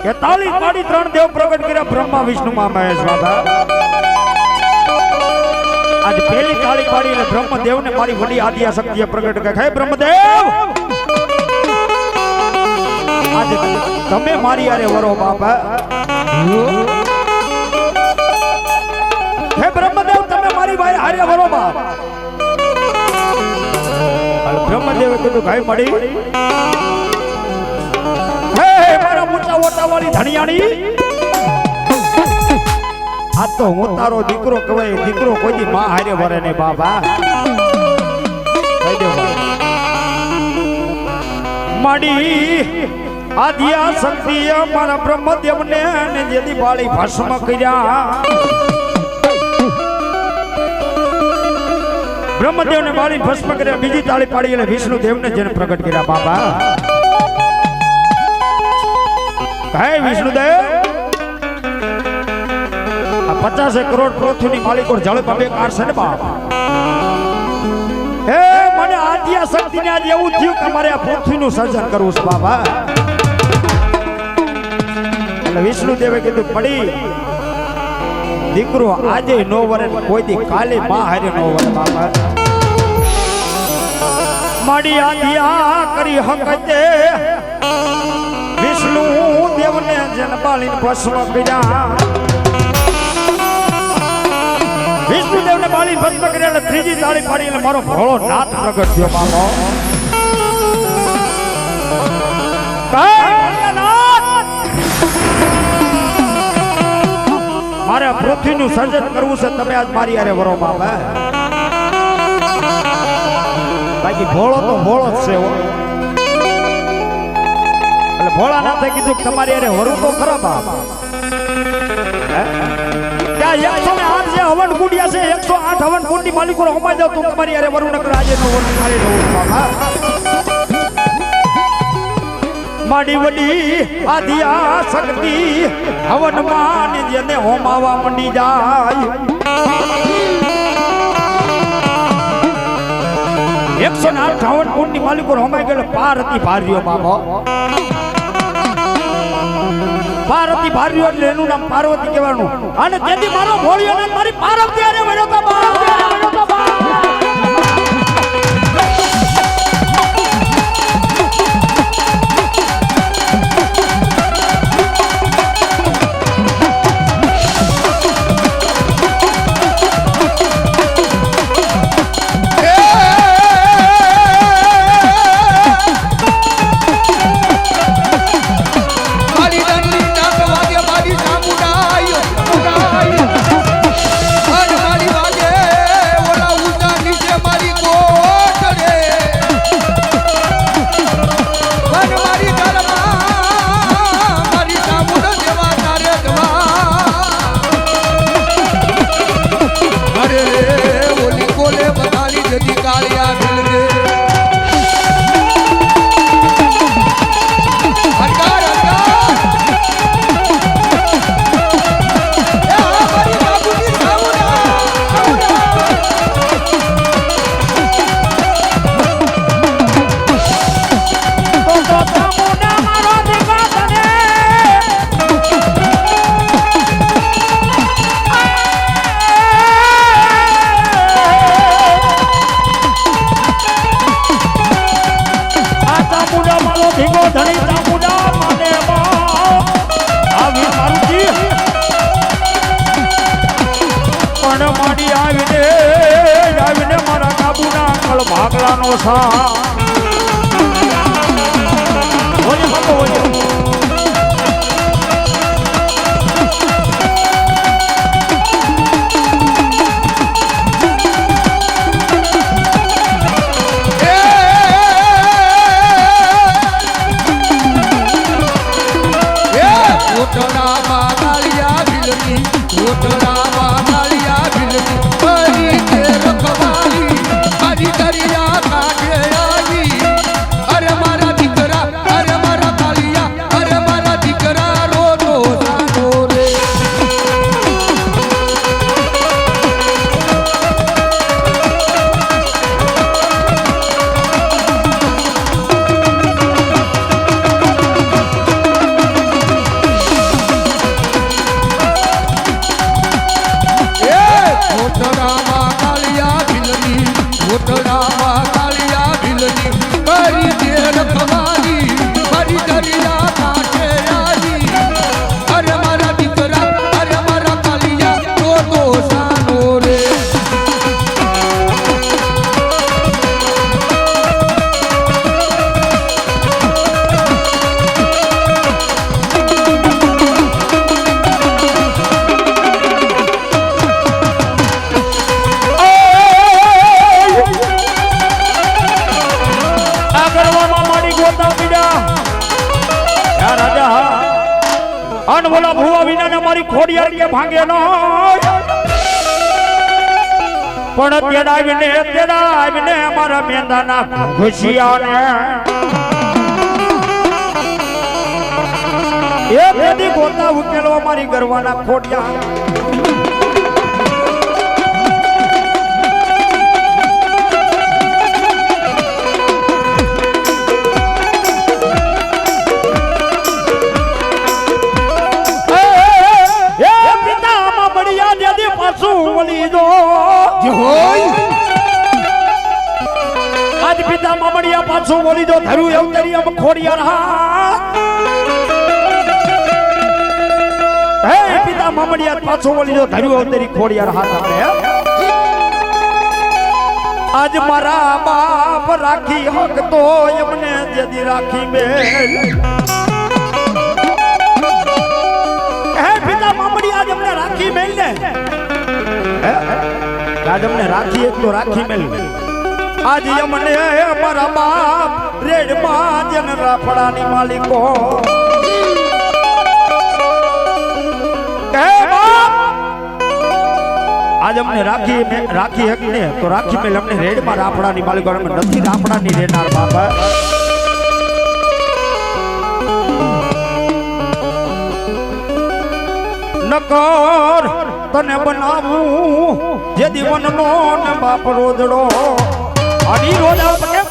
કે તાળી પાડી ત્રણ દેવ પ્રગટ કર્યા બ્રહ્મા વિષ્ણુ માં મહેશ બાબા આજ પહેલી તાળી પાડી એટલે બ્રહ્મદેવ ને મારી વડી આદિયા શક્તિએ પ્રગટ કરે હે બ્રહ્મદેવ આજ તમે મારી આરે વરો બાબા હે બ્રહ્મદેવ તમે મારી ભાઈ આરે વરો બાપ બ્રહ્મદેવે કીધું ભાઈ મળી હે મારા મોટા ઓટા વાળી ધણિયાણી આ તો હું તારો દીકરો કહેવાય દીકરો કોઈ દી માં હારે વરે ને બાબા કહી દે માડી આદિયા શક્તિ મારા બ્રહ્મદેવ ને જેદી બાળી ભસ્મ કર્યા બ્રહ્મદેવ ને બાળી ભસ્મ કર્યા બીજી તાળી પાડી એટલે વિષ્ણુ દેવ ને જેને પ્રગટ કર્યા બાબા હે વિષ્ણુદેવ 50 કરોડ પૃથ્વીની માલિકો જળ પામે કાઢશે ને બાપ હે મને આદ્યા શક્તિ ને આજ એવું થયું કે મારે આ પૃથ્વીનું સર્જન કરવું છે બાબા એટલે વિષ્ણુદેવે કીધું પડી દીકરો આજે નો વરે કોઈ દી કાલે માં હારે નો વરે બાબા માડી આદ્યા કરી હકતે વિષ્ણુ દેવને જન બાળીને ભસ્મ કર્યા વિષ્ણુદેવ ને બાળી ભસ્મ કર્યા એટલે ત્રીજી તાળી પાડી એટલે મારો ભોળો નાથ પ્રગટ થયો બાબો મારે પૃથ્વીનું સર્જન કરવું છે તમે આજ મારી હારે વરો બાબા બાકી ભોળો તો ભોળો જ છે એટલે ભોળા નાથે કીધું તમારી હારે વરું તો ખરા બાપ ત્યાં 108 જે હવન કુંડિયા છે 108 હવન કુંડી માલિકો હોમાઈ જાવ તું તમારી હારે વરું નકર આજે નો વરું ખાલી નો બાબા માડી વડી આદિયા શક્તિ હવન માં જેને હોમાવા મંડી જાય 108 હવન કુંડી માલિકો હોમાઈ ગયેલો પાર્વતી ભાર્યો બાબો પાર્વતી ભાર્યો એટલે એનું નામ પાર્વતી કહેવાનું અને તેથી મારો ભોળિયો નામ મારી પાર્વતી આરે વળ્યો તો ભાગલાનો સા કરી અને બોલા ભુવા વિના મારી ખોડિયાર કે ભાંગે નો પણ તેડાવીને મારા મેંદાના ઘુસિયાને એ બેદી ગોતા ઉકેલવા મારી ગરવાના ખોડિયા આજ પિતા મામડિયા પાછું બોલી દો ધરું એવું તરી આમ ખોડિયાર હા હે પિતા મામડિયા પાછું બોલી દો ધરું એવું તરી ખોડિયાર હા આપણે આજ મારા બાપ રાખી હક તો એમને જેદી રાખી બેલ હે પિતા મામડિયા આજ અમને રાખી મેલ ને આજ અમને રાખી એક તો રાખી મેલ આજ અમને અમારા બાપ રેડ માં જન રાફડાની માલિકો હે બાપ આજ અમને રાખી એક ને તો રાખી મેલ અમને રેડ માં રાફડાની માલિકો અમે નથી રાફડાની રેનાર બાપ નકર તને બનાવું જે દીવનનો ને બાપ રોજડો આની રોજ આપણે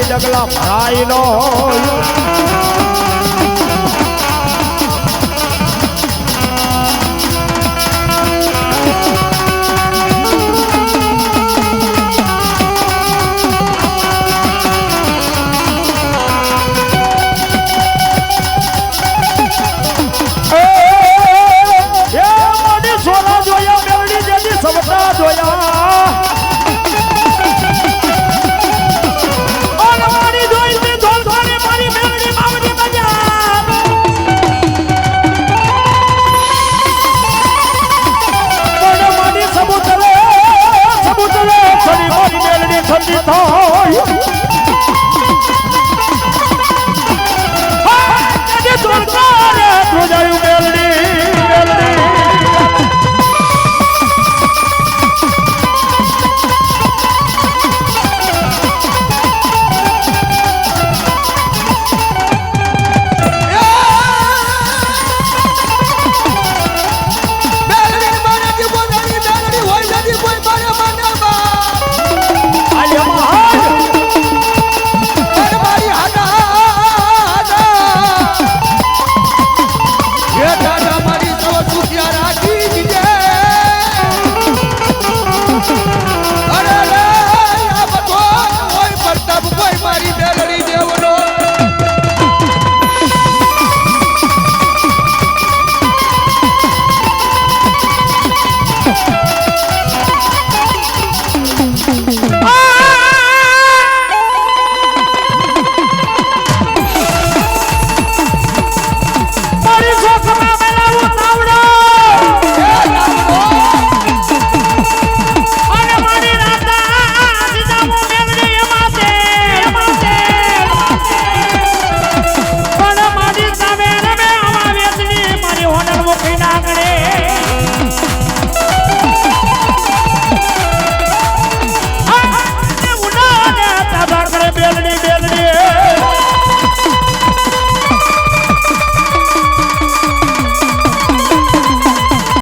ડગલા ભરાઈ નો ઠંડી થાય